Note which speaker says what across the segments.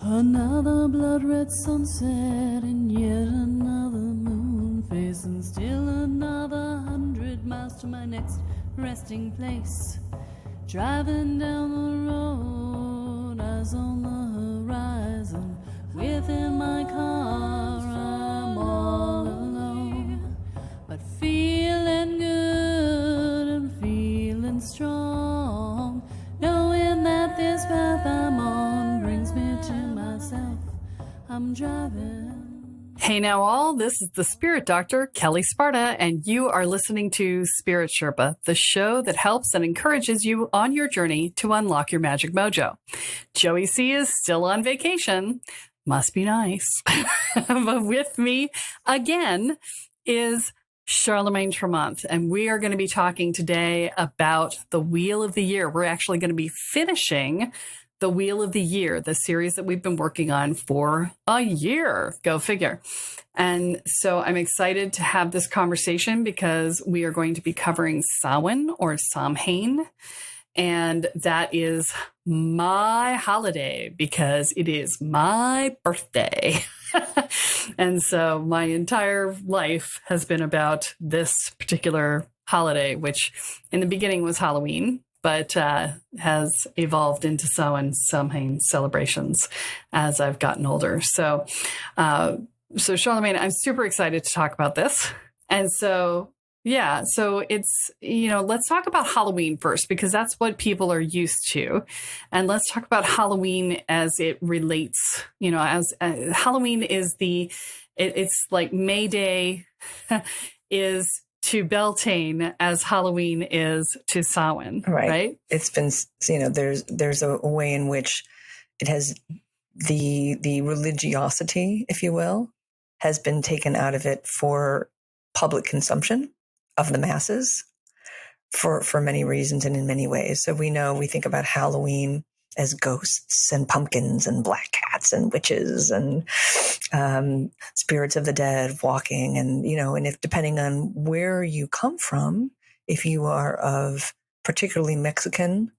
Speaker 1: Another blood-red sunset and yet another moon face, and still another 100 miles to my next resting place. Driving down the road, eyes on the horizon. Within my car, I'm all alone, but feeling good and feeling strong, knowing that this path I'm on brings me to myself. I'm driving.
Speaker 2: Hey now all, this is the Spirit Doctor, Kelle Sparta, and you are listening to Spirit Sherpa, the show that helps and encourages you on your journey to unlock your magic mojo. Joey C is still on vacation. Must be nice. But with me again is Charlemagne Tremont, and we are going to be talking today about the Wheel of the Year. We're actually going to be finishing the Wheel of the Year, the series that we've been working on for a year. Go figure. And so I'm excited to have this conversation because we are going to be covering Sawain or Samhain. And that is my holiday because it is my birthday. And so my entire life has been about this particular holiday, which in the beginning was Halloween, but has evolved into Samhain celebrations as I've gotten older. So Charlemagne, I'm super excited to talk about this. And so it's, let's talk about Halloween first, because that's what people are used to. And let's talk about Halloween as it relates, as Halloween is it's like May Day is to Beltane as Halloween is to Samhain, right?
Speaker 3: It's been, there's a way in which it has the religiosity, if you will, has been taken out of it for public consumption of the masses for many reasons and in many ways. So we think about Halloween as ghosts and pumpkins and black cats and witches and spirits of the dead walking. And, and if depending on where you come from, if you are of particularly Mexican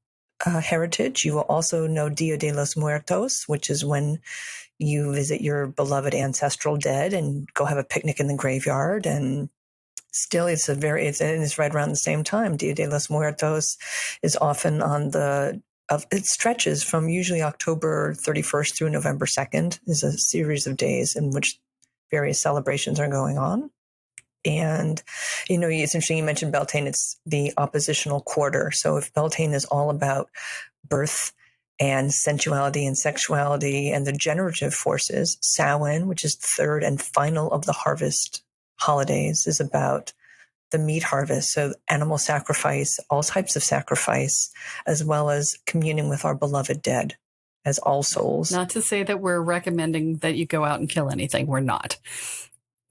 Speaker 3: heritage, you will also know Dia de los Muertos, which is when you visit your beloved ancestral dead and go have a picnic in the graveyard. And still, it's right around the same time. Dia de los Muertos is often it stretches from usually October 31st through November 2nd is a series of days in which various celebrations are going on. And, it's interesting you mentioned Beltane. It's the oppositional quarter. So if Beltane is all about birth and sensuality and sexuality and the generative forces, Samhain, which is the third and final of the harvest holidays, is about the meat harvest. So animal sacrifice, all types of sacrifice, as well as communing with our beloved dead as all souls.
Speaker 2: Not to say that we're recommending that you go out and kill anything. We're not.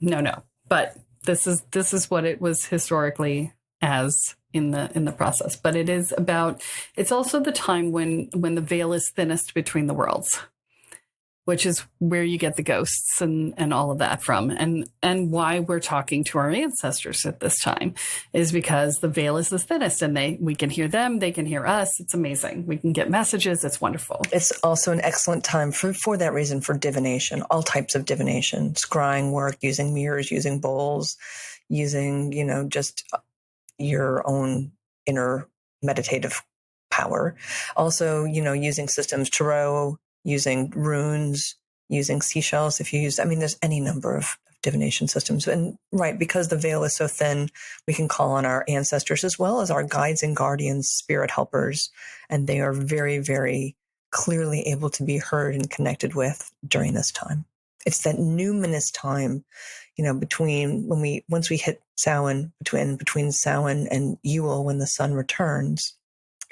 Speaker 2: No. But this is what it was historically as in the process. But it's also the time when the veil is thinnest between the worlds, which is where you get the ghosts and all of that from. And why we're talking to our ancestors at this time is because the veil is the thinnest and we can hear them, they can hear us. It's amazing. We can get messages. It's wonderful.
Speaker 3: It's also an excellent time for that reason, for divination, all types of divination, scrying work, using mirrors, using bowls, using, just your own inner meditative power. Also, using systems, tarot, using runes, using seashells. There's any number of divination systems. And because the veil is so thin, we can call on our ancestors as well as our guides and guardians, spirit helpers. And they are very, very clearly able to be heard and connected with during this time. It's that numinous time, once we hit Samhain, between Samhain and Yule, when the sun returns,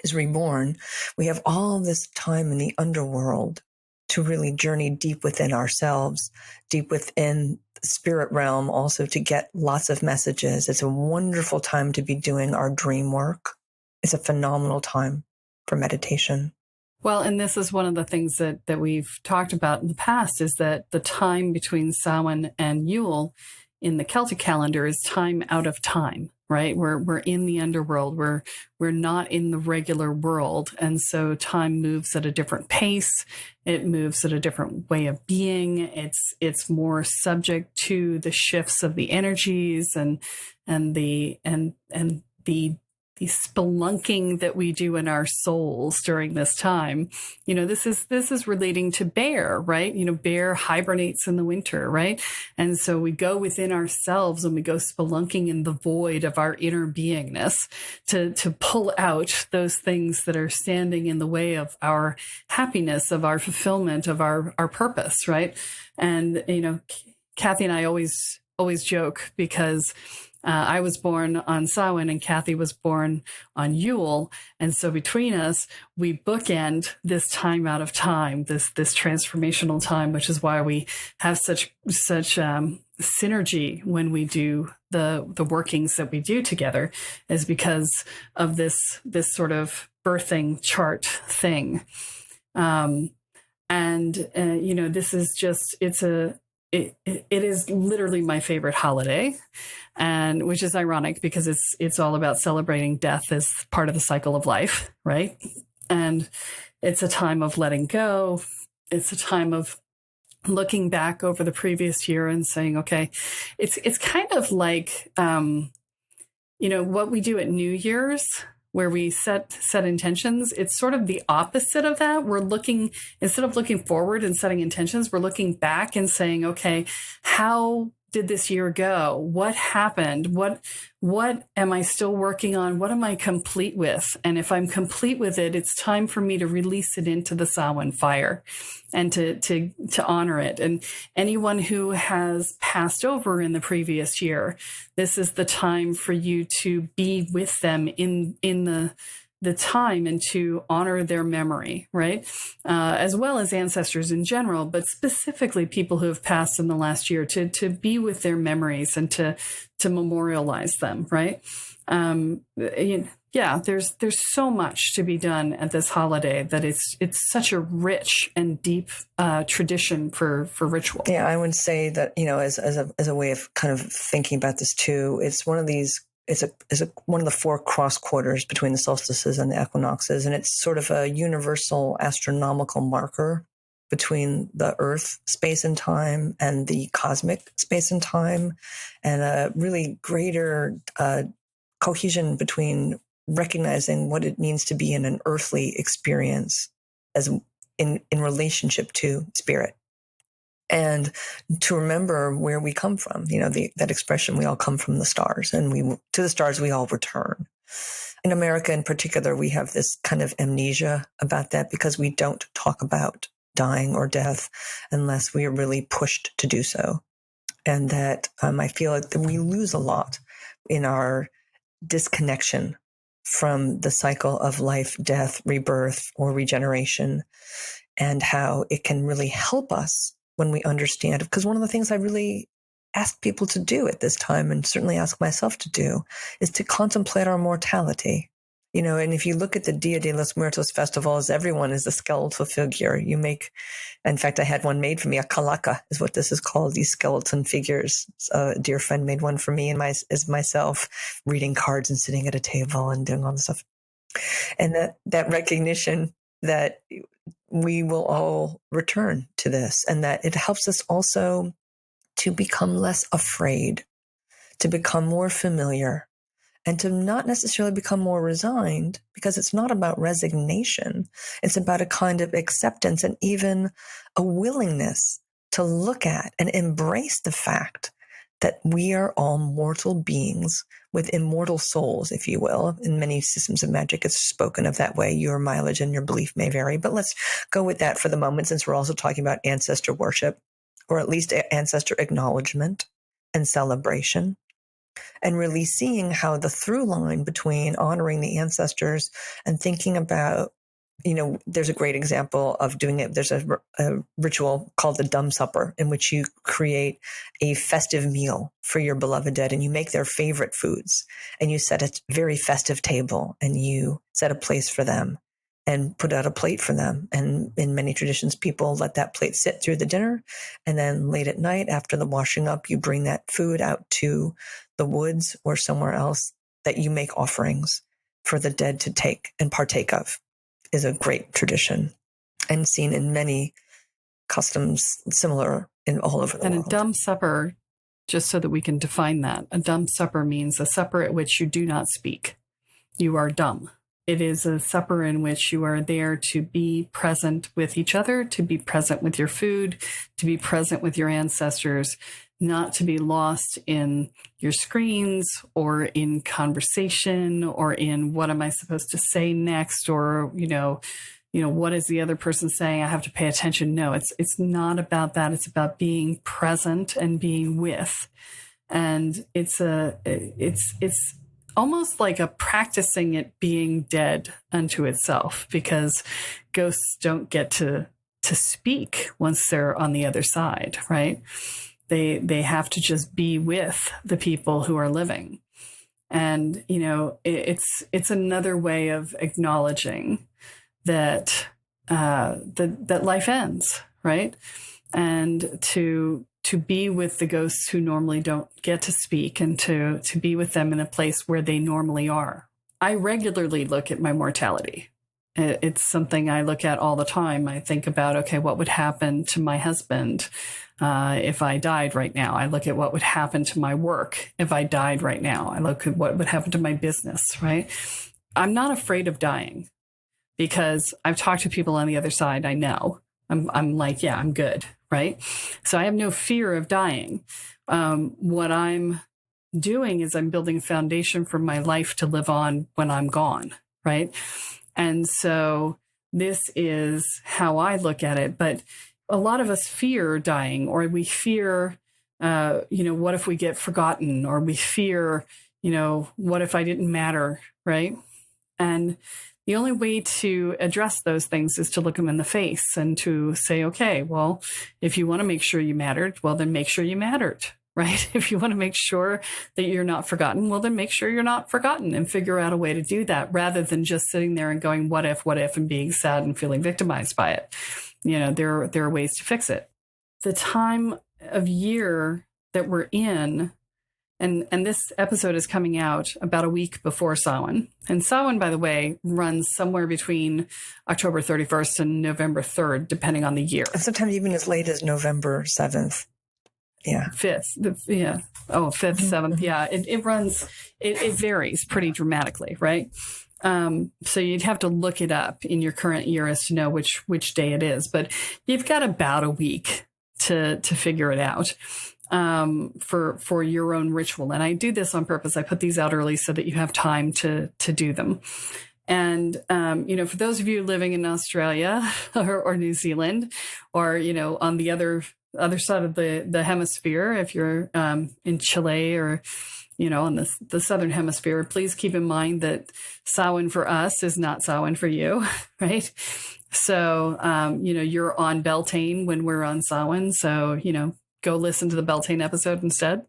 Speaker 3: is reborn, we have all this time in the underworld to really journey deep within ourselves, deep within the spirit realm, also to get lots of messages. It's a wonderful time to be doing our dream work. It's a phenomenal time for meditation.
Speaker 2: Well, and this is one of the things that we've talked about in the past, is that the time between Samhain and Yule in the Celtic calendar is time out of time, right? We're in the underworld. We're not in the regular world. And so time moves at a different pace. It moves at a different way of being. It's more subject to the shifts of the energies and the spelunking that we do in our souls during this time. This is relating to bear, right? Bear hibernates in the winter, right? And so we go within ourselves and we go spelunking in the void of our inner beingness to pull out those things that are standing in the way of our happiness, of our fulfillment, of our purpose, right? And, Kathy and I always joke because I was born on Sawain and Kathy was born on Yule. And so between us, we bookend this time out of time, this transformational time, which is why we have such synergy when we do the workings that we do together, is because of this sort of birthing chart thing. This is just, it is literally my favorite holiday, and which is ironic because it's all about celebrating death as part of the cycle of life, right? And it's a time of letting go. It's a time of looking back over the previous year and saying, okay, it's kind of like, what we do at New Year's, where we set intentions. It's sort of the opposite of that. Instead of looking forward and setting intentions, we're looking back and saying, okay, how did this year go? What happened? What am I still working on? What am I complete with? And if I'm complete with it, it's time for me to release it into the Sawain fire and to honor it. And anyone who has passed over in the previous year, this is the time for you to be with them in the time and to honor their memory, right? As well as ancestors in general, but specifically people who have passed in the last year, to be with their memories and to memorialize them, right? There's so much to be done at this holiday that it's such a rich and deep tradition for ritual.
Speaker 3: Yeah, I would say that, as a way of kind of thinking about this too, it's one of these. It's one of the 4 cross quarters between the solstices and the equinoxes, and it's sort of a universal astronomical marker between the Earth space and time and the cosmic space and time, and a really greater cohesion between recognizing what it means to be in an earthly experience as in relationship to spirit. And to remember where we come from, that expression, we all come from the stars, and to the stars we all return. In America in particular, we have this kind of amnesia about that because we don't talk about dying or death unless we are really pushed to do so. And that I feel like that we lose a lot in our disconnection from the cycle of life, death, rebirth, or regeneration, and how it can really help us when we understand. Because one of the things I really ask people to do at this time, and certainly ask myself to do, is to contemplate our mortality. And if you look at the Dia de los Muertos festivals, everyone is a skeletal figure. In fact, I had one made for me, a calaca is what this is called, these skeleton figures. A dear friend made one for me and myself, reading cards and sitting at a table and doing all this stuff. And that recognition that we will all return to this, and that it helps us also to become less afraid, to become more familiar, and to not necessarily become more resigned, because it's not about resignation. It's about a kind of acceptance and even a willingness to look at and embrace the fact that we are all mortal beings with immortal souls, if you will. In many systems of magic, it's spoken of that way. Your mileage and your belief may vary, but let's go with that for the moment, since we're also talking about ancestor worship, or at least ancestor acknowledgement and celebration, and really seeing how the through line between honoring the ancestors and thinking about, there's a great example of doing it. There's a ritual called the Dumb Supper, in which you create a festive meal for your beloved dead, and you make their favorite foods, and you set a very festive table, and you set a place for them. and put out a plate for them. And in many traditions, people let that plate sit through the dinner. And then late at night, after the washing up, you bring that food out to the woods or somewhere else that you make offerings for the dead to take and partake of. Is a great tradition and seen in many customs similar in all over the world.
Speaker 2: And a dumb supper, just so that we can define that, a dumb supper means a supper at which you do not speak. You are dumb. It is a supper in which you are there to be present with each other, to be present with your food, to be present with your ancestors, not to be lost in your screens or in conversation or in what am I supposed to say next, or, what is the other person saying? I have to pay attention. No, it's not about that. It's about being present and being with. And it's almost like a practicing it being dead unto itself, because ghosts don't get to speak once they're on the other side, right? They have to just be with the people who are living. And, it's another way of acknowledging that that life ends, right? And to be with the ghosts who normally don't get to speak, and to be with them in a place where they normally are. I regularly look at my mortality. It's something I look at all the time. I think about, okay, what would happen to my husband if I died right now? I look at what would happen to my work if I died right now. I look at what would happen to my business, right? I'm not afraid of dying, because I've talked to people on the other side. I know. I'm like, yeah, I'm good, right? So I have no fear of dying. What I'm doing is I'm building a foundation for my life to live on when I'm gone, right? And so this is how I look at it. But a lot of us fear dying, or we fear, what if we get forgotten, or we fear, what if I didn't matter, right? And the only way to address those things is to look them in the face and to say, okay, well, if you want to make sure you mattered, well, then make sure you mattered, right? If you want to make sure that you're not forgotten, well, then make sure you're not forgotten, and figure out a way to do that, rather than just sitting there and going, what if, and being sad and feeling victimized by it. There are ways to fix it. The time of year that we're in, and this episode is coming out about a week before Samhain. And Samhain, by the way, runs somewhere between October 31st and November 3rd, depending on the year.
Speaker 3: And sometimes even as late as November 7th. Yeah.
Speaker 2: 5th. Yeah. Oh, 5th, 7th. Yeah. It runs, it varies pretty dramatically, right? So you'd have to look it up in your current year as to know which day it is. But you've got about a week to figure it out. For your own ritual. And I do this on purpose. I put these out early so that you have time to do them. And, for those of you living in Australia or New Zealand, or, on the other side of the hemisphere, if you're in Chile or, on the southern hemisphere, please keep in mind that Samhain for us is not Samhain for you, right? So, you're on Beltane when we're on Samhain. So, go listen to the Beltane episode instead.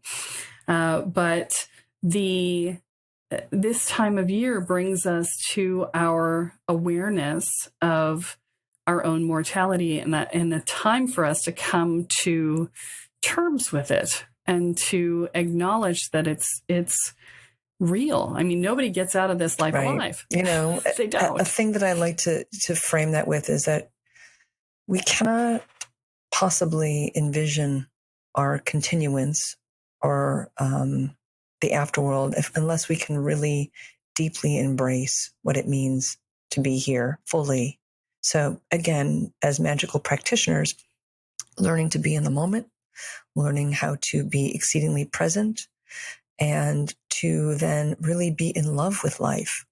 Speaker 2: But this time of year brings us to our awareness of our own mortality, and a time for us to come to terms with it and to acknowledge that it's real. I mean, nobody gets out of this life alive. They don't.
Speaker 3: A thing that I like to frame that with is that we cannot possibly envision our continuance or the afterworld unless we can really deeply embrace what it means to be here fully. So again, as magical practitioners, learning to be in the moment, learning how to be exceedingly present, and to then really be in love with life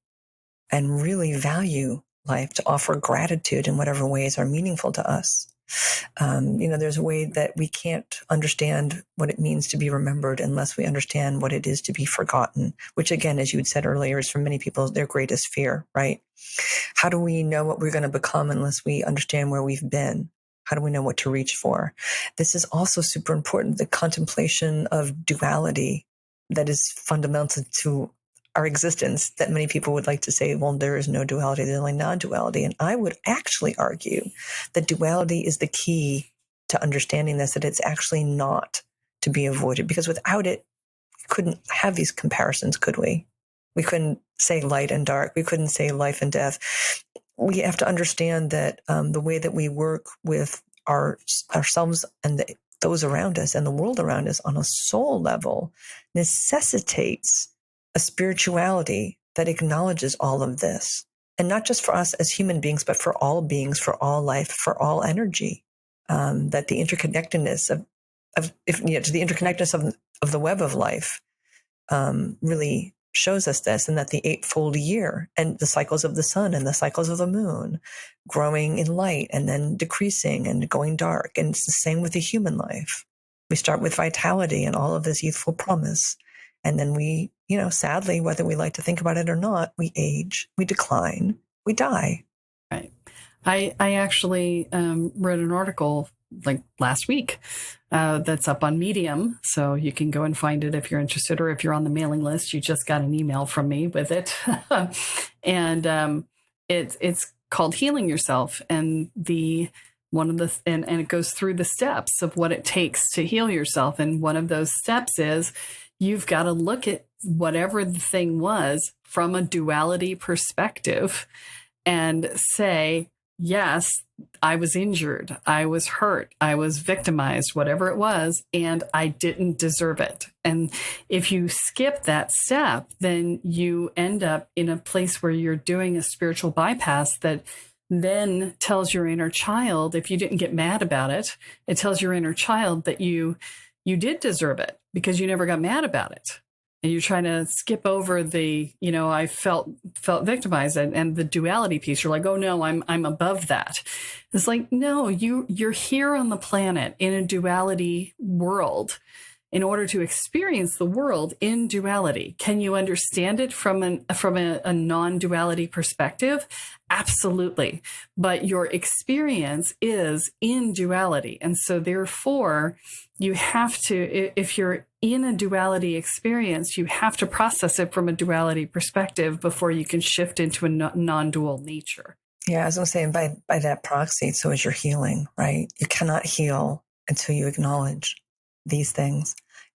Speaker 3: and really value life, to offer gratitude in whatever ways are meaningful to us. There's a way that we can't understand what it means to be remembered unless we understand what it is to be forgotten, which again, as you had said earlier, is for many people their greatest fear, right? How do we know what we're going to become unless we understand where we've been? How do we know what to reach for? This is also super important, the contemplation of duality that is fundamental to our existence that many people would like to say, well, there is no duality, there's only non-duality. And I would actually argue that duality is the key to understanding this, that it's actually not to be avoided, because without it, we couldn't have these comparisons, could we? We couldn't say light and dark. We couldn't say life and death. We have to understand that the way that we work with ourselves and those around us and the world around us on a soul level necessitates a spirituality that acknowledges all of this. And not just for us as human beings, but for all beings, for all life, for all energy. That the interconnectedness of the web of life really shows us this, and that the eightfold year and the cycles of the sun and the cycles of the moon growing in light and then decreasing and going dark. And it's the same with the human life. We start with vitality and all of this youthful promise. And then we, sadly, whether we like to think about it or not, we age, we decline, we die.
Speaker 2: Right. I actually wrote an article like last week that's up on Medium. So you can go and find it if you're interested, or if you're on the mailing list, you just got an email from me with it. And it's called Healing Yourself. And and it goes through the steps of what it takes to heal yourself. And one of those steps is you've got to look at whatever the thing was from a duality perspective and say, yes, I was injured, I was hurt, I was victimized, whatever it was, and I didn't deserve it. And if you skip that step, then you end up in a place where you're doing a spiritual bypass that then tells your inner child, if you didn't get mad about it, it tells your inner child that you did deserve it because you never got mad about it. And you're trying to skip over the, I felt victimized and the duality piece. You're like, oh no, I'm above that. It's like, no, you're here on the planet in a duality world in order to experience the world in duality. Can you understand it from a non-duality perspective? Absolutely. But your experience is in duality. And so therefore, you have to, if you're in a duality experience, you have to process it from a duality perspective before you can shift into a non-dual nature.
Speaker 3: Yeah, as I'm saying, by that proxy, so is your healing, right? You cannot heal until you acknowledge these things.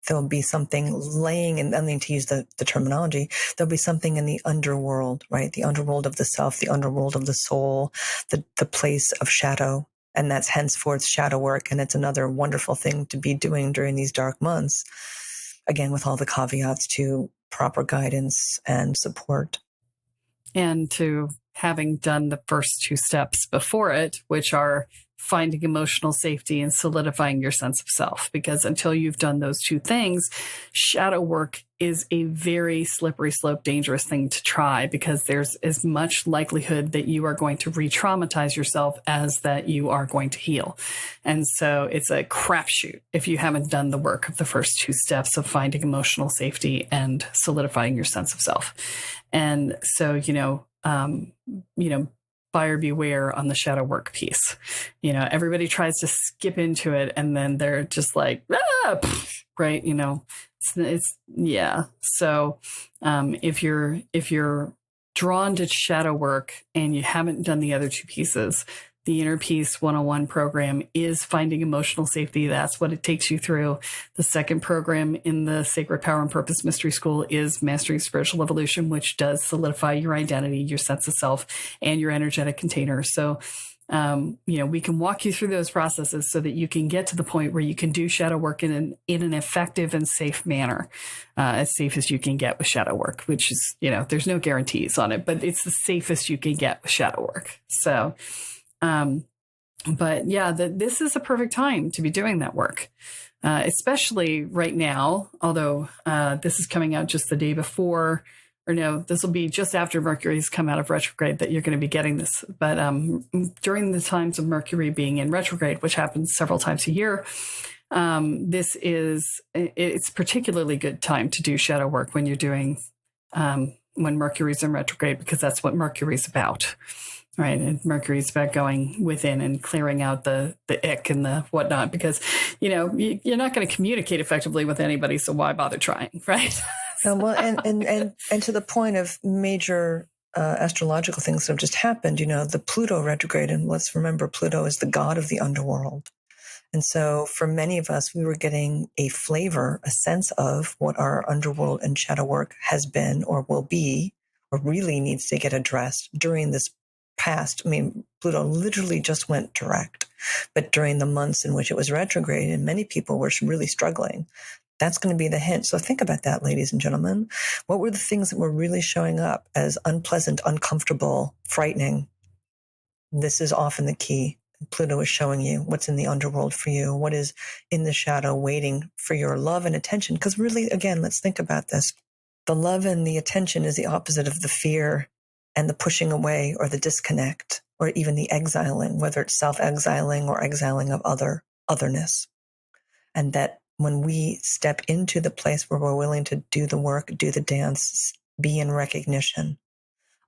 Speaker 3: There'll be something laying, and I mean, to use the terminology, there'll be something in the underworld, right? The underworld of the self, the underworld of the soul, the place of shadow. And that's henceforth shadow work. And it's another wonderful thing to be doing during these dark months. Again, with all the caveats to proper guidance and support.
Speaker 2: And to having done the first two steps before it, which are finding emotional safety and solidifying your sense of self. Because until you've done those two things, shadow work is a very slippery slope, dangerous thing to try, because there's as much likelihood that you are going to re-traumatize yourself as that you are going to heal. And so it's a crapshoot if you haven't done the work of the first two steps of finding emotional safety and solidifying your sense of self. And so, buyer beware on the shadow work piece. Everybody tries to skip into it and then they're just like, right. It's yeah. So, if you're drawn to shadow work and you haven't done the other two pieces, the Inner Peace 101 program is finding emotional safety. That's what it takes you through. The second program in the Sacred Power and Purpose Mystery School is Mastering Spiritual Evolution, which does solidify your identity, your sense of self, and your energetic container. So, we can walk you through those processes so that you can get to the point where you can do shadow work in an effective and safe manner, as safe as you can get with shadow work, which is, there's no guarantees on it, but it's the safest you can get with shadow work. So, but yeah, this is a perfect time to be doing that work, especially right now, although this is coming out just the day before, or no, this will be just after Mercury's come out of retrograde that you're going to be getting this. But during the times of Mercury being in retrograde, which happens several times a year, it's particularly good time to do shadow work when you're doing, when Mercury's in retrograde, because that's what Mercury's about. Right. And Mercury's about going within and clearing out the ick and the whatnot, because, you're not going to communicate effectively with anybody. So why bother trying? Right.
Speaker 3: Well, and to the point of major astrological things that have just happened, the Pluto retrograde, and let's remember Pluto is the god of the underworld. And so for many of us, we were getting a flavor, a sense of what our underworld and shadow work has been or will be, or really needs to get addressed during this past. I mean, Pluto literally just went direct, but during the months in which it was retrograde, and many people were really struggling, that's going to be the hint. So think about that, ladies and gentlemen. What were the things that were really showing up as unpleasant, uncomfortable, frightening? This is often the key. Pluto is showing you what's in the underworld for you, what is in the shadow waiting for your love and attention. Because really, again, let's think about this. The love and the attention is the opposite of the fear and the pushing away or the disconnect or even the exiling, whether it's self-exiling or exiling of otherness. And that when we step into the place where we're willing to do the work, do the dance, be in recognition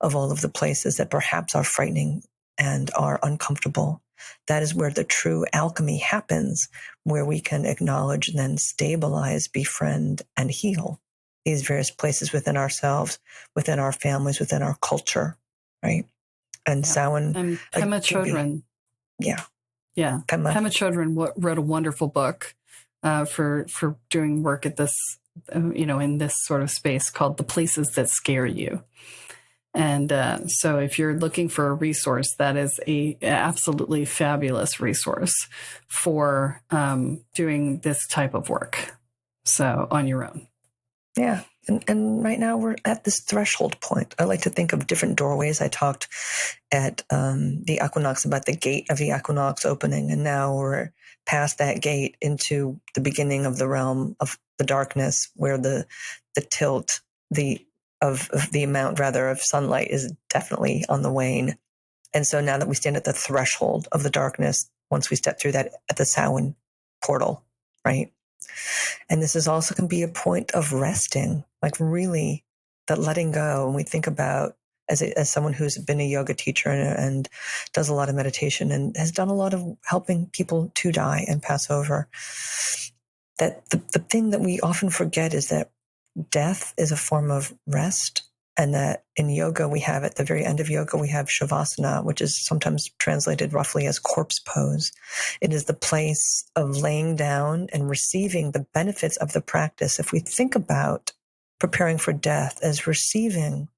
Speaker 3: of all of the places that perhaps are frightening and are uncomfortable, that is where the true alchemy happens, where we can acknowledge, then stabilize, befriend, and heal these various places within ourselves, within our families, within our culture, right? And Samhain.
Speaker 2: And Pema Chodron.
Speaker 3: Yeah.
Speaker 2: Pema Chodron wrote a wonderful book for doing work at this, in this sort of space called The Places That Scare You. And so if you're looking for a resource, that is a absolutely fabulous resource for doing this type of work. So on your own.
Speaker 3: Yeah. And right now we're at this threshold point. I like to think of different doorways. I talked at the equinox about the gate of the equinox opening, and now we're past that gate into the beginning of the realm of the darkness, where the tilt, of the amount rather of sunlight is definitely on the wane. And so now that we stand at the threshold of the darkness, once we step through that at the Sawain portal, right? And this is also going to be a point of resting, like really that letting go. And we think about as someone who's been a yoga teacher and does a lot of meditation and has done a lot of helping people to die and pass over, that the thing that we often forget is that death is a form of rest, and that in yoga we have, at the very end of yoga, we have shavasana, which is sometimes translated roughly as corpse pose. It is the place of laying down and receiving the benefits of the practice. If we think about preparing for death as receiving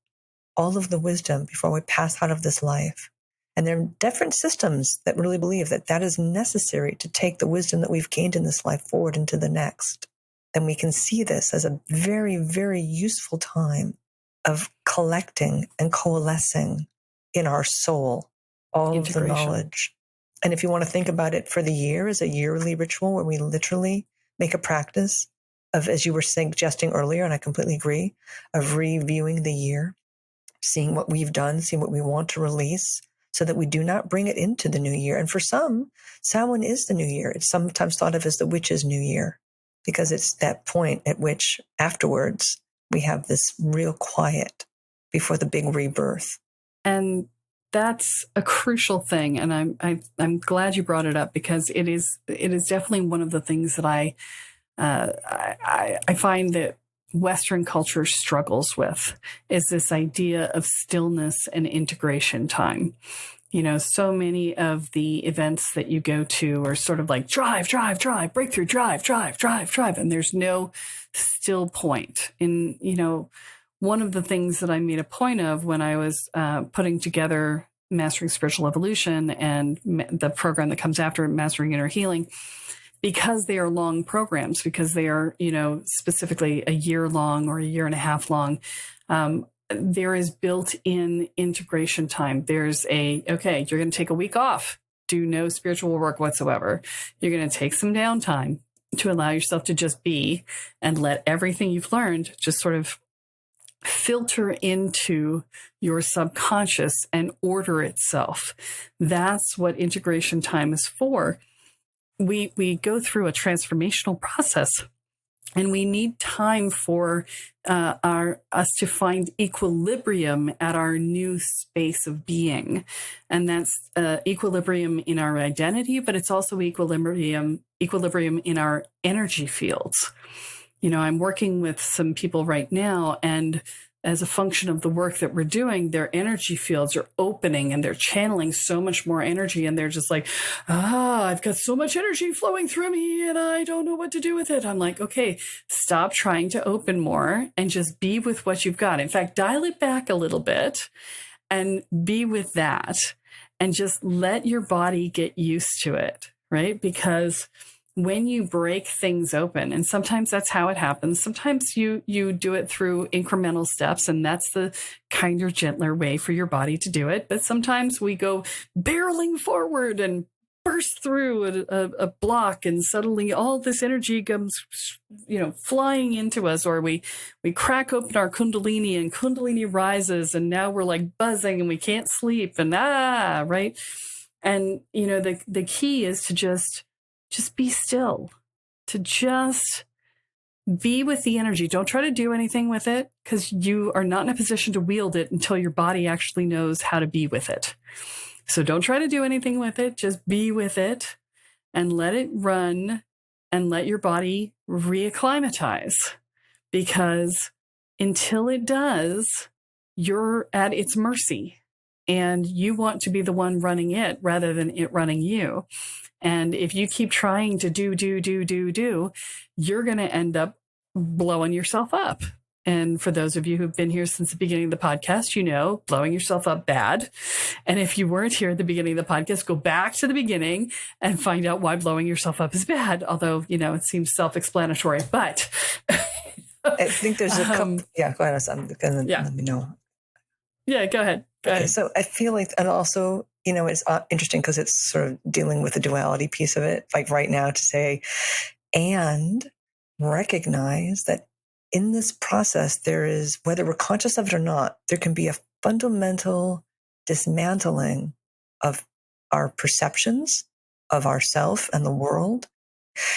Speaker 3: all of the wisdom before we pass out of this life, and there are different systems that really believe that that is necessary to take the wisdom that we've gained in this life forward into the next, then we can see this as a very, very useful time of collecting and coalescing in our soul all of the knowledge. And if you want to think about it for the year as a yearly ritual where we literally make a practice of, as you were suggesting earlier, and I completely agree, of reviewing the year, seeing what we've done, seeing what we want to release, so that we do not bring it into the new year. And for some, Samhain is the new year. It's sometimes thought of as the witch's new year, because it's that point at which afterwards we have this real quiet before the big rebirth.
Speaker 2: And that's a crucial thing. And I'm glad you brought it up, because it is definitely one of the things that I find that Western culture struggles with, is this idea of stillness and integration time. So many of the events that you go to are sort of like drive, breakthrough, drive. And there's no still point. And, one of the things that I made a point of when I was putting together Mastering Spiritual Evolution and the program that comes after Mastering Inner Healing, because they are long programs, because they are, specifically a year long or a year and a half long, there is built-in integration time. There's you're going to take a week off, do no spiritual work whatsoever. You're going to take some downtime to allow yourself to just be and let everything you've learned just sort of filter into your subconscious and order itself. That's what integration time is for. We go through a transformational process, and we need time for us to find equilibrium at our new space of being. And that's equilibrium in our identity, but it's also equilibrium in our energy fields. I'm working with some people right now, and as a function of the work that we're doing, their energy fields are opening and they're channeling so much more energy. And they're just like, I've got so much energy flowing through me and I don't know what to do with it. I'm like, okay, stop trying to open more and just be with what you've got. In fact, dial it back a little bit and be with that and just let your body get used to it, right? Because when you break things open, and sometimes that's how it happens. Sometimes you do it through incremental steps, and that's the kinder, gentler way for your body to do it. But sometimes we go barreling forward and burst through a block, and suddenly all this energy comes, flying into us, or we crack open our Kundalini and Kundalini rises, and now we're like buzzing and we can't sleep and right. And, the key is to just be still, to just be with the energy. Don't try to do anything with it, because you are not in a position to wield it until your body actually knows how to be with it. So don't try to do anything with it. Just be with it and let it run and let your body reacclimatize, because until it does, you're at its mercy and you want to be the one running it rather than it running you. And if you keep trying to do, you're going to end up blowing yourself up. And for those of you who've been here since the beginning of the podcast, blowing yourself up bad. And if you weren't here at the beginning of the podcast, go back to the beginning and find out why blowing yourself up is bad. Although, it seems self-explanatory, but
Speaker 3: I think there's a couple. Yeah, go ahead. Let me know.
Speaker 2: Yeah, go ahead.
Speaker 3: Okay, so I feel like, and also, it's interesting because it's sort of dealing with the duality piece of it. Like right now to say, and recognize that in this process, there is, whether we're conscious of it or not, there can be a fundamental dismantling of our perceptions of ourself and the world.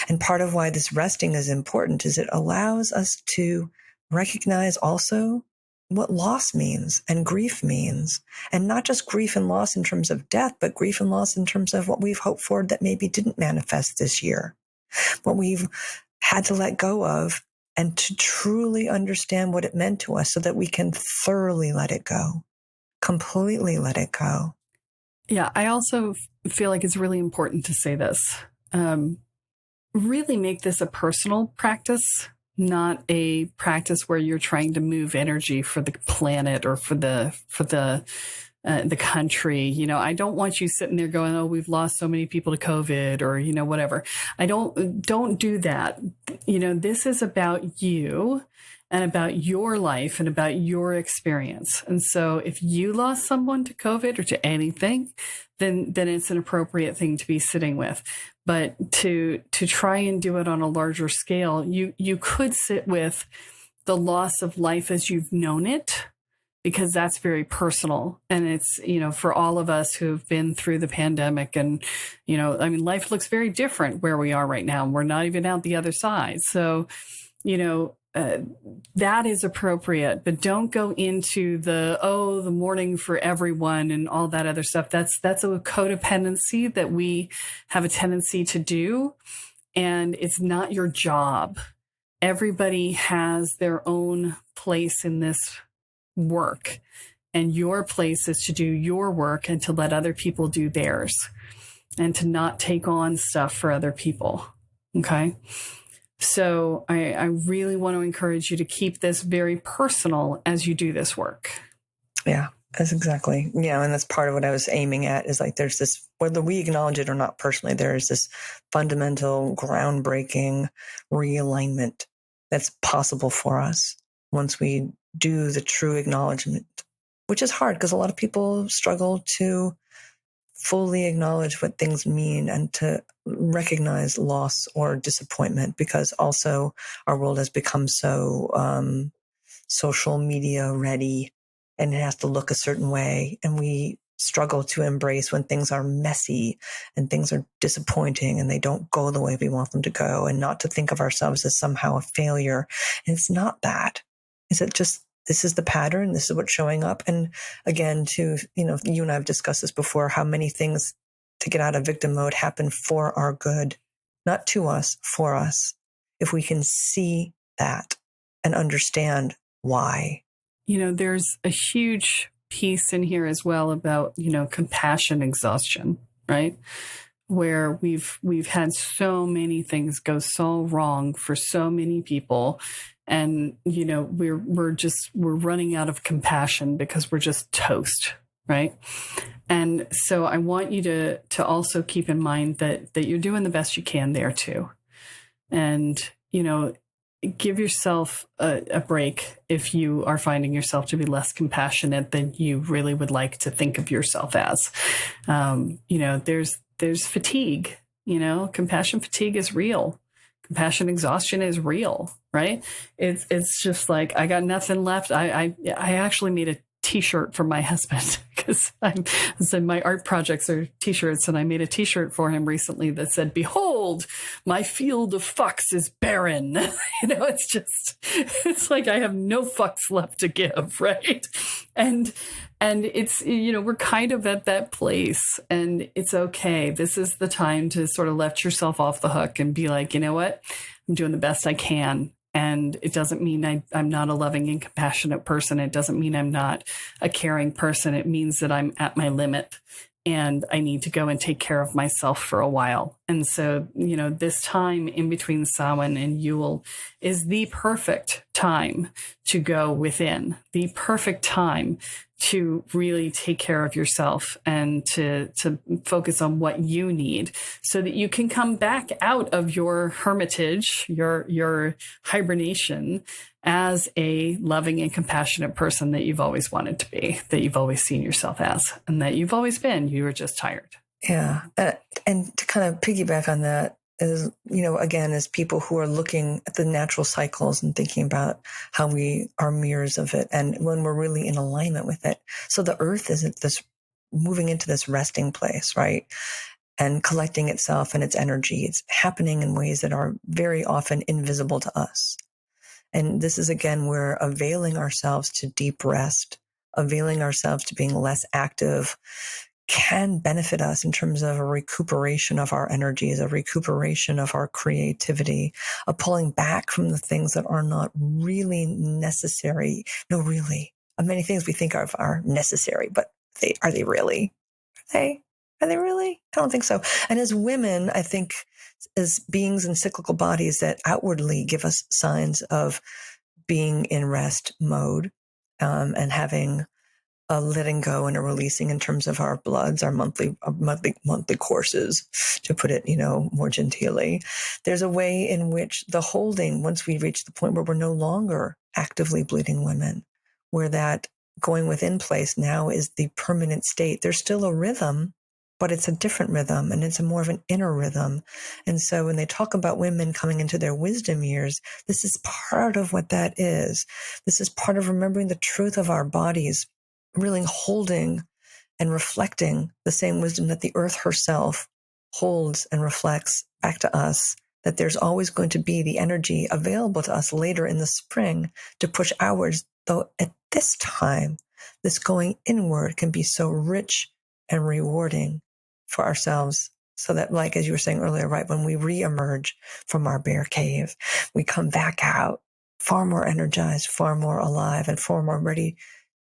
Speaker 3: And part of why this resting is important is it allows us to recognize also what loss means and grief means. And not just grief and loss in terms of death, but grief and loss in terms of what we've hoped for that maybe didn't manifest this year, what we've had to let go of, and to truly understand what it meant to us so that we can thoroughly let it go, completely let it go.
Speaker 2: Yeah, I also feel like it's really important to say this. Really make this a personal practice, not a practice where you're trying to move energy for the planet or for the country. I don't want you sitting there going, oh, we've lost so many people to COVID or, whatever. Don't do that. This is about you and about your life and about your experience. And so if you lost someone to COVID or to anything, then it's an appropriate thing to be sitting with. But to try and do it on a larger scale, you could sit with the loss of life as you've known it, because that's very personal. And it's, for all of us who've been through the pandemic and, life looks very different where we are right now. We're not even out the other side. So, that is appropriate, but don't go into the mourning for everyone and all that other stuff. That's a codependency that we have a tendency to do. And it's not your job. Everybody has their own place in this work, and your place is to do your work and to let other people do theirs and to not take on stuff for other people. Okay. So I really want to encourage you to keep this very personal as you do this work.
Speaker 3: Yeah, that's exactly. And that's part of what I was aiming at, is like, there's this, whether we acknowledge it or not personally, there is this fundamental, groundbreaking realignment that's possible for us once we do the true acknowledgement, which is hard because a lot of people struggle to fully acknowledge what things mean and to recognize loss or disappointment, because also our world has become so social media ready and it has to look a certain way. And we struggle to embrace when things are messy and things are disappointing and they don't go the way we want them to go, and not to think of ourselves as somehow a failure. And it's not that. Is it just, this is the pattern, this is what's showing up? And again, you and I have discussed this before, how many things to get out of victim mode happen for our good, not to us, for us. If we can see that and understand why.
Speaker 2: There's a huge piece in here as well about, compassion exhaustion, right? Where we've had so many things go so wrong for so many people. And, we're running out of compassion because we're just toast, right? And so I want you to also keep in mind that you're doing the best you can there too. And, give yourself a break if you are finding yourself to be less compassionate than you really would like to think of yourself as. There's fatigue, compassion fatigue is real. Compassion exhaustion is real, right? It's just like, I got nothing left. I actually made a T-shirt for my husband because I said my art projects are T-shirts, and I made a T-shirt for him recently that said, "Behold, my field of fucks is barren." It's like I have no fucks left to give, right? And it's, we're kind of at that place, and it's okay. This is the time to sort of let yourself off the hook and be like, you know what? I'm doing the best I can. And it doesn't mean I'm not a loving and compassionate person. It doesn't mean I'm not a caring person. It means that I'm at my limit and I need to go and take care of myself for a while. And so, this time in between Samhain and Yule is the perfect time to go within, the perfect time to really take care of yourself and to focus on what you need so that you can come back out of your hermitage, your hibernation, as a loving and compassionate person that you've always wanted to be, that you've always seen yourself as, and that you've always been. You were just tired.
Speaker 3: Yeah. And to kind of piggyback on that is, again, as people who are looking at the natural cycles and thinking about how we are mirrors of it, and when we're really in alignment with it. So the earth isn't this moving into this resting place, right? And collecting itself and its energy. It's happening in ways that are very often invisible to us. And this is, again, we're availing ourselves to deep rest, availing ourselves to being less active, can benefit us in terms of a recuperation of our energies, a recuperation of our creativity, a pulling back from the things that are not really necessary. No, really. Many things we think of are necessary, but are they really? Are they really? I don't think so. And as women, I think as beings in cyclical bodies that outwardly give us signs of being in rest mode, and having a letting go and a releasing in terms of our bloods, our monthly courses, to put it, more genteelly. There's a way in which the holding, once we reach the point where we're no longer actively bleeding women, where that going within place now is the permanent state. There's still a rhythm, but it's a different rhythm, and it's a more of an inner rhythm. And so when they talk about women coming into their wisdom years, this is part of what that is. This is part of remembering the truth of our bodies, really holding and reflecting the same wisdom that the earth herself holds and reflects back to us, that there's always going to be the energy available to us later in the spring to push outwards. Though at this time, this going inward can be so rich and rewarding for ourselves. So that, like, as you were saying earlier, right, when we reemerge from our bear cave, we come back out far more energized, far more alive, and far more ready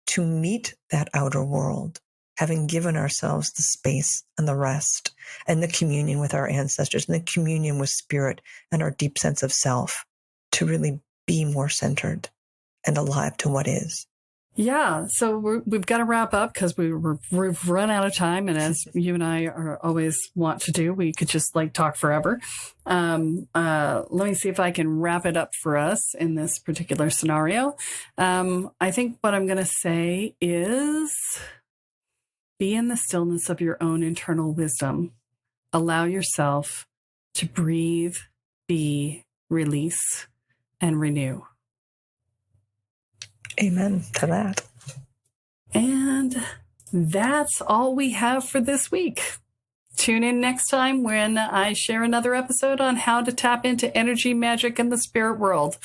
Speaker 3: to meet that outer world, having given ourselves the space and the rest and the communion with our ancestors and the communion with spirit and our deep sense of self to really be more centered and alive to what is.
Speaker 2: Yeah, so we've got to wrap up because we've run out of time, and as you and I are always want to do, we could just talk forever. Let me see if I can wrap it up for us in this particular scenario. I think what I'm going to say is be in the stillness of your own internal wisdom. Allow yourself to breathe, be, release, and renew.
Speaker 3: Amen to that.
Speaker 2: And that's all we have for this week. Tune in next time when I share another episode on how to tap into energy, magic, and the spirit world.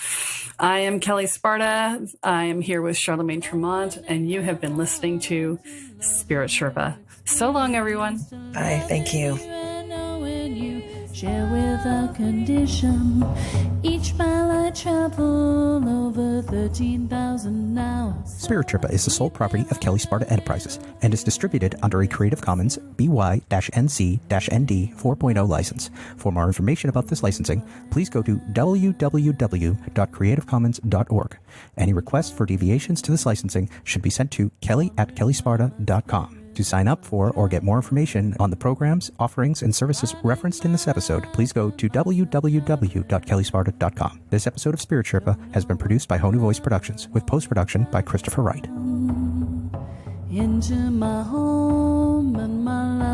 Speaker 2: I am Kelle Sparta. I am here with Charlemagne Tremont, and you have been listening to Spirit Sherpa. So long, everyone.
Speaker 3: Bye. Thank you.
Speaker 1: Share without condition. Each smile I travel over 13,000 now.
Speaker 4: Spirit Sherpa is the sole property of Kelle Sparta Enterprises and is distributed under a Creative Commons BY-NC-ND 4.0 license. For more information about this licensing, please go to www.creativecommons.org. Any requests for deviations to this licensing should be sent to kelly@kellesparta.com. To sign up for or get more information on the programs, offerings, and services referenced in this episode, please go to www.kellesparta.com. This episode of Spirit Sherpa has been produced by Honu Voice Productions, with post-production by Christopher Wright.
Speaker 1: Into my home and my life.